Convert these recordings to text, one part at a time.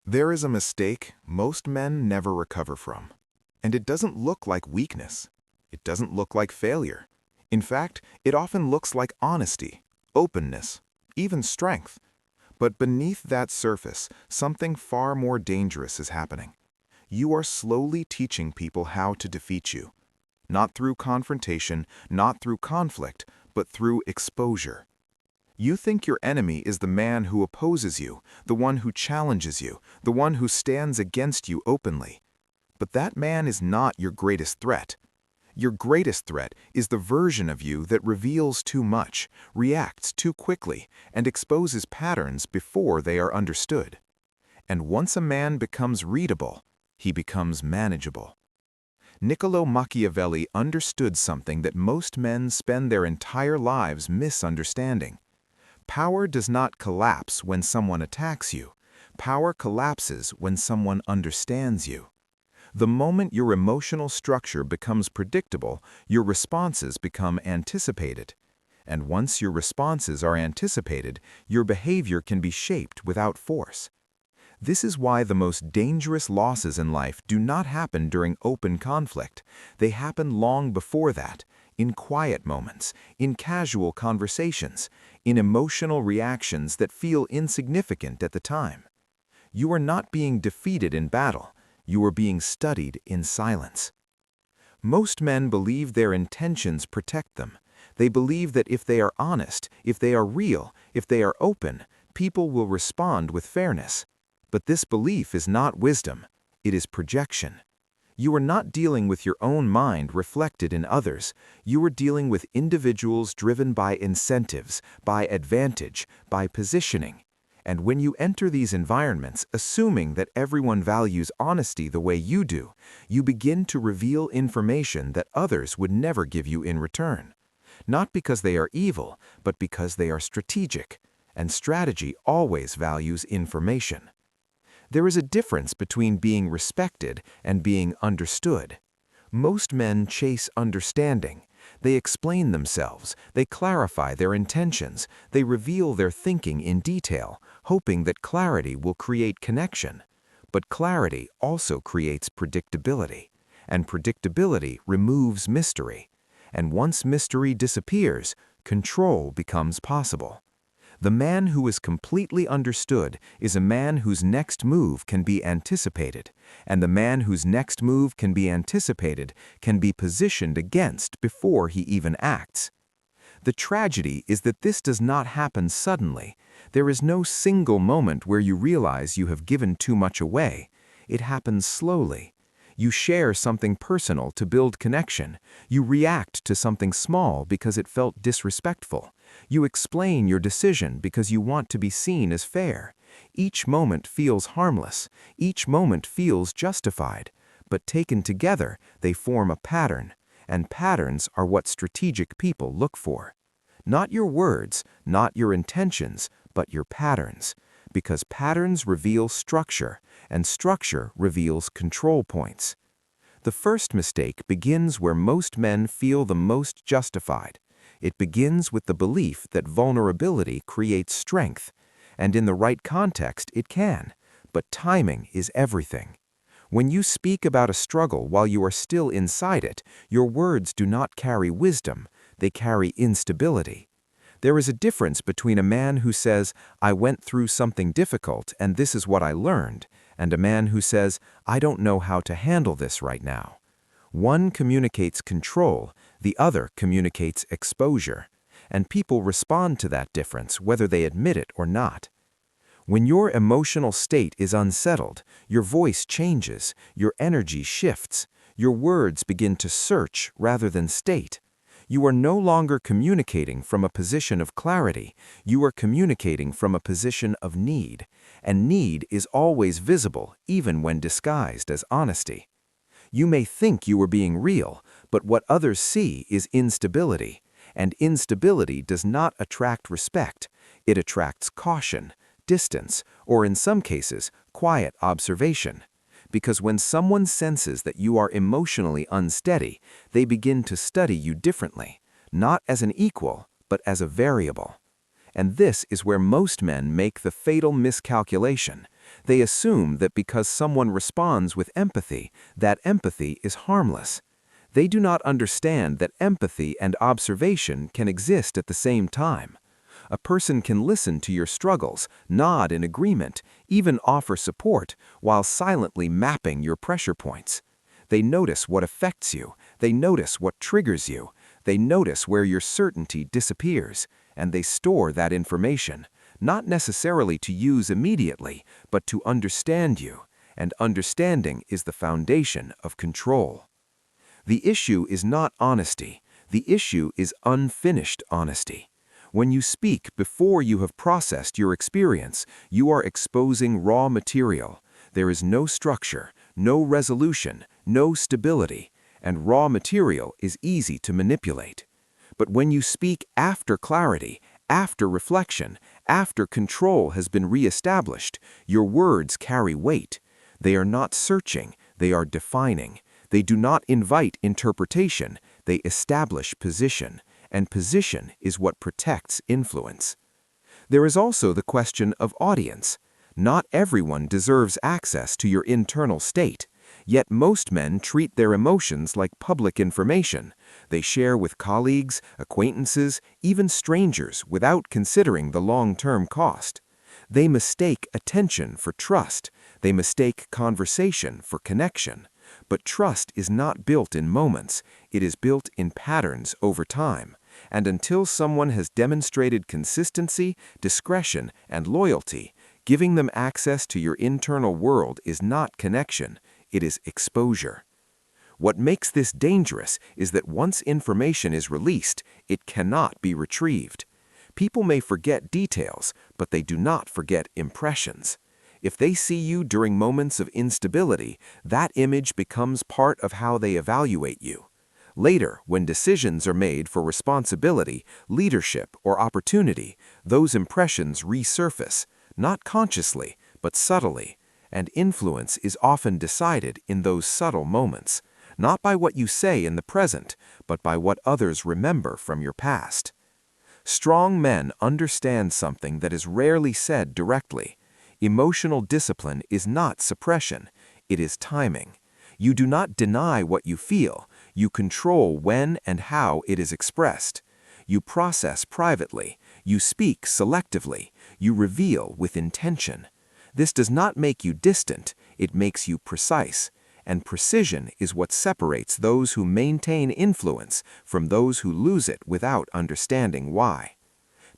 There is a mistake most men never recover from. And it doesn't look like weakness. It doesn't look like failure. In fact, it often looks like honesty, openness, even strength. But beneath that surface, something far more dangerous is happening. You are slowly teaching people how to defeat you. Not through confrontation, not through conflict, but through exposure. You think your enemy is the man who opposes you, the one who challenges you, the one who stands against you openly. But that man is not your greatest threat. Your greatest threat is the version of you that reveals too much, reacts too quickly, and exposes patterns before they are understood. And once a man becomes readable, he becomes manageable. Niccolò Machiavelli understood something that most men spend their entire lives misunderstanding. Power does not collapse when someone attacks you. Power collapses when someone understands you. The moment your emotional structure becomes predictable, your responses become anticipated. And once your responses are anticipated, your behavior can be shaped without force. This is why the most dangerous losses in life do not happen during open conflict. They happen long before that, in quiet moments, in casual conversations, in emotional reactions that feel insignificant at the time. You are not being defeated in battle. You are being studied in silence. Most men believe their intentions protect them. They believe that if they are honest, if they are real, if they are open, people will respond with fairness. But this belief is not wisdom. It is projection. You are not dealing with your own mind reflected in others. You are dealing with individuals driven by incentives, by advantage, by positioning. And when you enter these environments, assuming that everyone values honesty the way you do, you begin to reveal information that others would never give you in return. Not because they are evil, but because they are strategic. And strategy always values information. There is a difference between being respected and being understood. Most men chase understanding. They explain themselves, they clarify their intentions, they reveal their thinking in detail, hoping that clarity will create connection. But clarity also creates predictability, and predictability removes mystery. And once mystery disappears, control becomes possible. The man who is completely understood is a man whose next move can be anticipated, and the man whose next move can be anticipated can be positioned against before he even acts. The tragedy is that this does not happen suddenly. There is no single moment where you realize you have given too much away. It happens slowly. You share something personal to build connection. You react to something small because it felt disrespectful. You explain your decision because you want to be seen as fair. Each moment feels harmless. Each moment feels justified. But taken together, they form a pattern. And patterns are what strategic people look for. Not your words, not your intentions, but your patterns. Because patterns reveal structure, and structure reveals control points. The first mistake begins where most men feel the most justified. It begins with the belief that vulnerability creates strength, and in the right context it can, but timing is everything. When you speak about a struggle while you are still inside it, your words do not carry wisdom, they carry instability. There is a difference between a man who says, "I went through something difficult and this is what I learned," and a man who says, "I don't know how to handle this right now." One communicates control, the other communicates exposure, and people respond to that difference whether they admit it or not. When your emotional state is unsettled, your voice changes, your energy shifts, your words begin to search rather than state. You are no longer communicating from a position of clarity, you are communicating from a position of need, and need is always visible even when disguised as honesty. You may think you are being real, but what others see is instability, and instability does not attract respect, it attracts caution, distance, or in some cases, quiet observation. Because when someone senses that you are emotionally unsteady, they begin to study you differently, not as an equal, but as a variable. And this is where most men make the fatal miscalculation. They assume that because someone responds with empathy, that empathy is harmless. They do not understand that empathy and observation can exist at the same time. A person can listen to your struggles, nod in agreement, even offer support, while silently mapping your pressure points. They notice what affects you, they notice what triggers you, they notice where your certainty disappears, and they store that information, not necessarily to use immediately, but to understand you, and understanding is the foundation of control. The issue is not honesty, the issue is unfinished honesty. When you speak before you have processed your experience, you are exposing raw material. There is no structure, no resolution, no stability, and raw material is easy to manipulate. But when you speak after clarity, after reflection, after control has been reestablished, your words carry weight. They are not searching, they are defining. They do not invite interpretation, they establish position. And position is what protects influence. There is also the question of audience. Not everyone deserves access to your internal state, yet most men treat their emotions like public information. They share with colleagues, acquaintances, even strangers without considering the long-term cost. They mistake attention for trust. They mistake conversation for connection. But trust is not built in moments, it is built in patterns over time. And until someone has demonstrated consistency, discretion, and loyalty, giving them access to your internal world is not connection, it is exposure. What makes this dangerous is that once information is released, it cannot be retrieved. People may forget details, but they do not forget impressions. If they see you during moments of instability, that image becomes part of how they evaluate you. Later, when decisions are made for responsibility, leadership, or opportunity, those impressions resurface, not consciously, but subtly, and influence is often decided in those subtle moments, not by what you say in the present, but by what others remember from your past. Strong men understand something that is rarely said directly. Emotional discipline is not suppression, it is timing. You do not deny what you feel, you control when and how it is expressed. You process privately, you speak selectively, you reveal with intention. This does not make you distant, it makes you precise, and precision is what separates those who maintain influence from those who lose it without understanding why.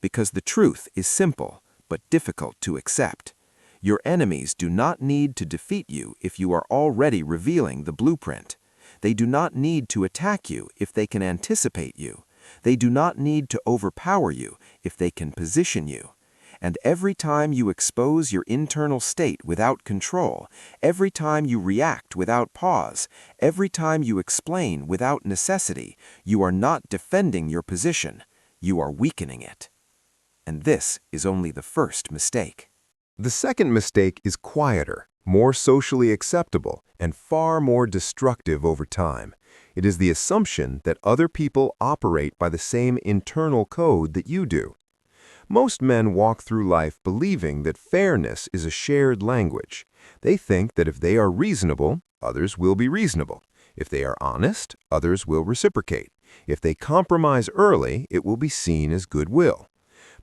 Because the truth is simple, but difficult to accept. Your enemies do not need to defeat you if you are already revealing the blueprint. They do not need to attack you if they can anticipate you. They do not need to overpower you if they can position you. And every time you expose your internal state without control, every time you react without pause, every time you explain without necessity, you are not defending your position, you are weakening it. And this is only the first mistake. The second mistake is quieter, more socially acceptable, and far more destructive over time. It is the assumption that other people operate by the same internal code that you do. Most men walk through life believing that fairness is a shared language. They think that if they are reasonable, others will be reasonable. If they are honest, others will reciprocate. If they compromise early, it will be seen as goodwill.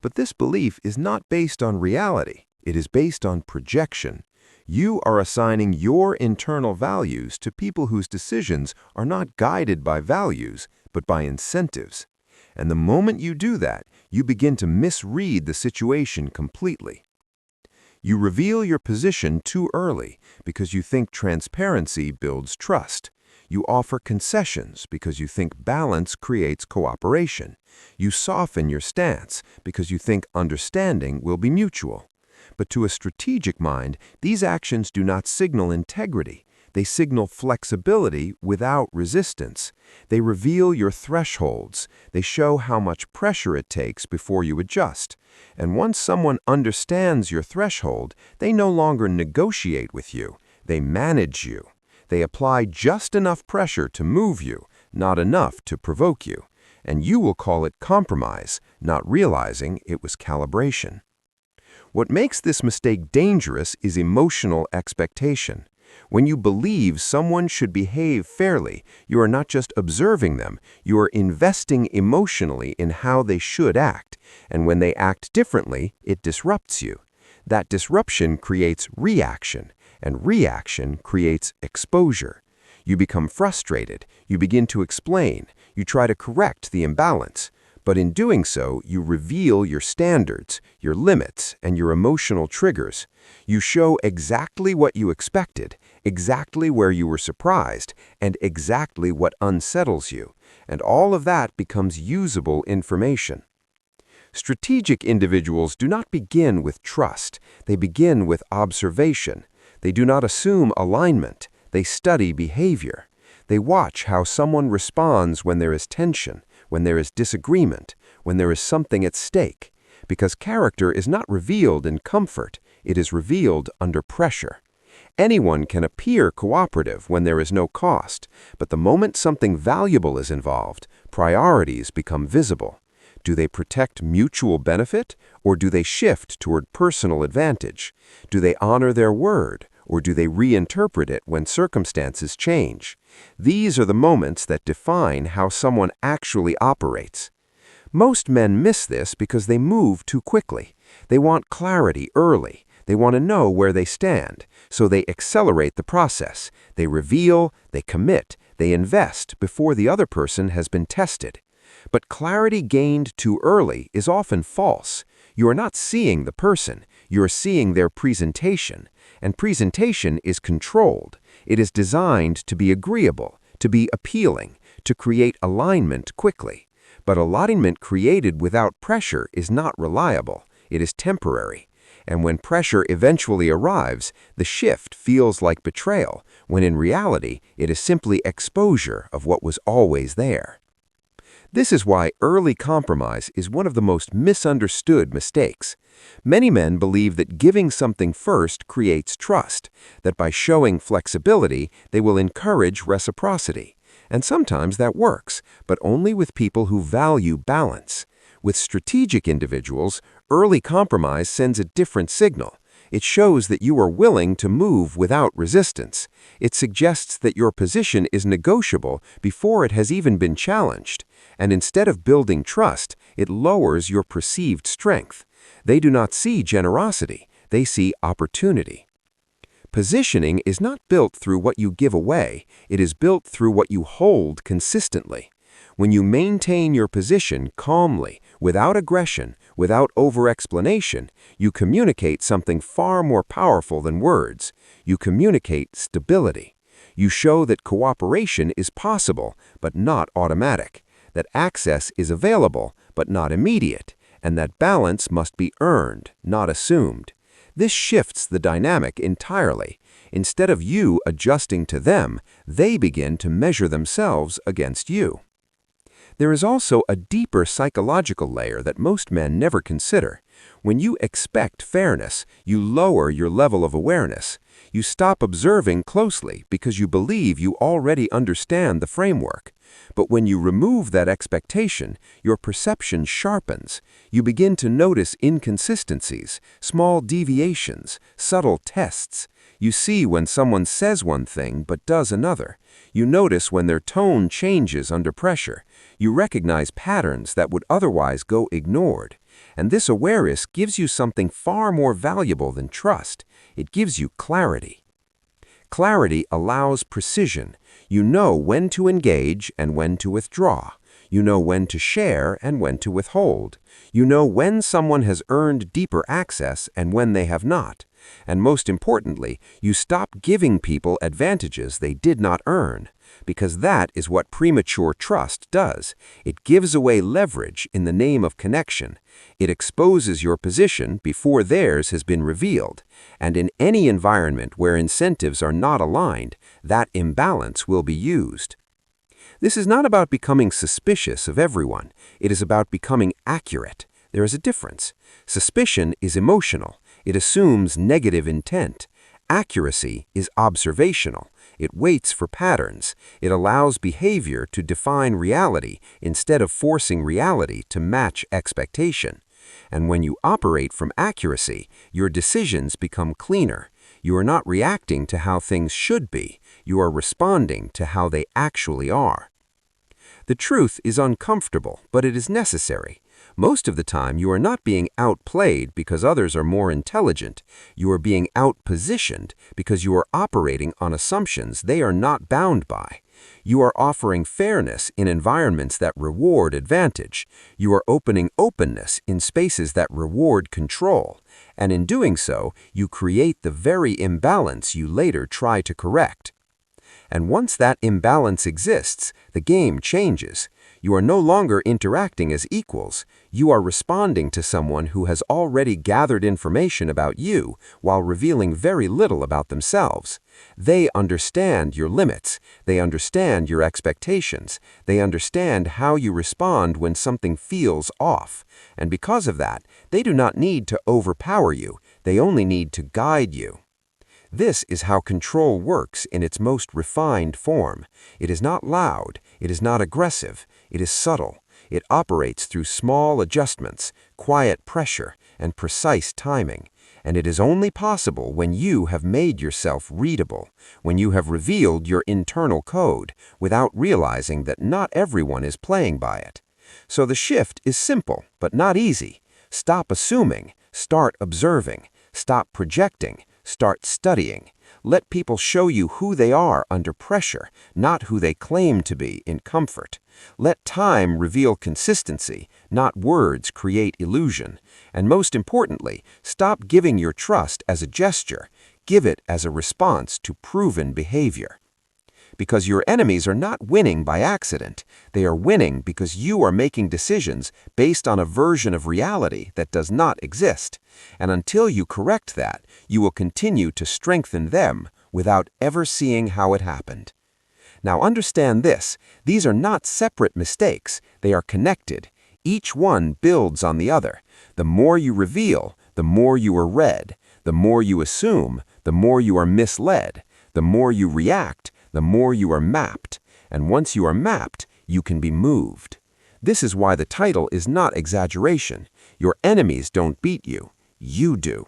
But this belief is not based on reality. It is based on projection. You are assigning your internal values to people whose decisions are not guided by values, but by incentives. And the moment you do that, you begin to misread the situation completely. You reveal your position too early because you think transparency builds trust. You offer concessions because you think balance creates cooperation. You soften your stance because you think understanding will be mutual. But to a strategic mind, these actions do not signal integrity. They signal flexibility without resistance. They reveal your thresholds. They show how much pressure it takes before you adjust. And once someone understands your threshold, they no longer negotiate with you. They manage you. They apply just enough pressure to move you, not enough to provoke you. And you will call it compromise, not realizing it was calibration. What makes this mistake dangerous is emotional expectation. When you believe someone should behave fairly, you are not just observing them, you are investing emotionally in how they should act, and when they act differently, it disrupts you. That disruption creates reaction, and reaction creates exposure. You become frustrated, you begin to explain, you try to correct the imbalance. But in doing so, you reveal your standards, your limits, and your emotional triggers. You show exactly what you expected, exactly where you were surprised, and exactly what unsettles you. And all of that becomes usable information. Strategic individuals do not begin with trust. They begin with observation. They do not assume alignment. They study behavior. They watch how someone responds when there is tension, when there is disagreement, when there is something at stake. Because character is not revealed in comfort, it is revealed under pressure. Anyone can appear cooperative when there is no cost, but the moment something valuable is involved, priorities become visible. Do they protect mutual benefit, or do they shift toward personal advantage? Do they honor their word, or do they reinterpret it when circumstances change? These are the moments that define how someone actually operates. Most men miss this because they move too quickly. They want clarity early. They want to know where they stand, so they accelerate the process. They reveal, they commit, they invest before the other person has been tested. But clarity gained too early is often false. You are not seeing the person, you are seeing their presentation. And presentation is controlled. It is designed to be agreeable, to be appealing, to create alignment quickly. But alignment created without pressure is not reliable. It is temporary. And when pressure eventually arrives, the shift feels like betrayal, when in reality, it is simply exposure of what was always there. This is why early compromise is one of the most misunderstood mistakes. Many men believe that giving something first creates trust, that by showing flexibility, they will encourage reciprocity. And sometimes that works, but only with people who value balance. With strategic individuals, early compromise sends a different signal. It shows that you are willing to move without resistance. It suggests that your position is negotiable before it has even been challenged. And instead of building trust, it lowers your perceived strength. They do not see generosity, they see opportunity. Positioning is not built through what you give away, it is built through what you hold consistently. When you maintain your position calmly, without aggression, without over-explanation, you communicate something far more powerful than words. You communicate stability. You show that cooperation is possible, but not automatic, that access is available, but not immediate, and that balance must be earned, not assumed. This shifts the dynamic entirely. Instead of you adjusting to them, they begin to measure themselves against you. There is also a deeper psychological layer that most men never consider. When you expect fairness, you lower your level of awareness. You stop observing closely because you believe you already understand the framework. But when you remove that expectation, your perception sharpens. You begin to notice inconsistencies, small deviations, subtle tests. You see when someone says one thing but does another. You notice when their tone changes under pressure. You recognize patterns that would otherwise go ignored. And this awareness gives you something far more valuable than trust. It gives you clarity. Clarity allows precision. You know when to engage and when to withdraw. You know when to share and when to withhold. You know when someone has earned deeper access and when they have not. And most importantly, you stop giving people advantages they did not earn, because that is what premature trust does. It gives away leverage in the name of connection. It exposes your position before theirs has been revealed. And in any environment where incentives are not aligned, that imbalance will be used. This is not about becoming suspicious of everyone. It is about becoming accurate. There is a difference. Suspicion is emotional. It assumes negative intent. Accuracy is observational. It waits for patterns. It allows behavior to define reality instead of forcing reality to match expectation. And when you operate from accuracy, your decisions become cleaner. You are not reacting to how things should be. You are responding to how they actually are. The truth is uncomfortable, but it is necessary. Most of the time, you are not being outplayed because others are more intelligent. You are being outpositioned because you are operating on assumptions they are not bound by. You are offering fairness in environments that reward advantage. You are opening openness in spaces that reward control. And in doing so, you create the very imbalance you later try to correct. And once that imbalance exists, the game changes. You are no longer interacting as equals. You are responding to someone who has already gathered information about you while revealing very little about themselves. They understand your limits. They understand your expectations. They understand how you respond when something feels off. And because of that, they do not need to overpower you. They only need to guide you. This is how control works in its most refined form. It is not loud, it is not aggressive, it is subtle. It operates through small adjustments, quiet pressure, and precise timing. And it is only possible when you have made yourself readable, when you have revealed your internal code, without realizing that not everyone is playing by it. So the shift is simple, but not easy. Stop assuming, start observing, stop projecting, start studying. Let people show you who they are under pressure, not who they claim to be in comfort. Let time reveal consistency, not words create illusion. And most importantly, stop giving your trust as a gesture. Give it as a response to proven behavior. Because your enemies are not winning by accident. They are winning because you are making decisions based on a version of reality that does not exist. And until you correct that, you will continue to strengthen them without ever seeing how it happened. Now understand this, these are not separate mistakes, they are connected. Each one builds on the other. The more you reveal, the more you are read. The more you assume, the more you are misled. The more you react, the more you are mapped. And once you are mapped, you can be moved. This is why the title is not exaggeration. Your enemies don't beat you. You do.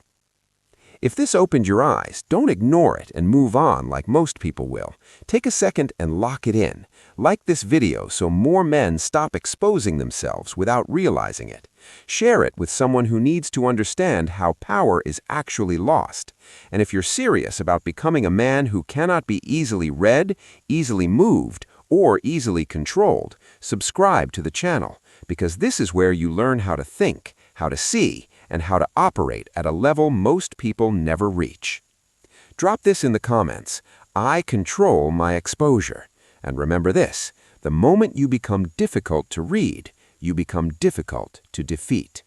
If this opened your eyes, don't ignore it and move on like most people will. Take a second and lock it in. Like this video so more men stop exposing themselves without realizing it. Share it with someone who needs to understand how power is actually lost. And if you're serious about becoming a man who cannot be easily read, easily moved, or easily controlled, subscribe to the channel, because this is where you learn how to think, how to see, and how to operate at a level most people never reach. Drop this in the comments. I control my exposure. And remember this, the moment you become difficult to read, you become difficult to defeat.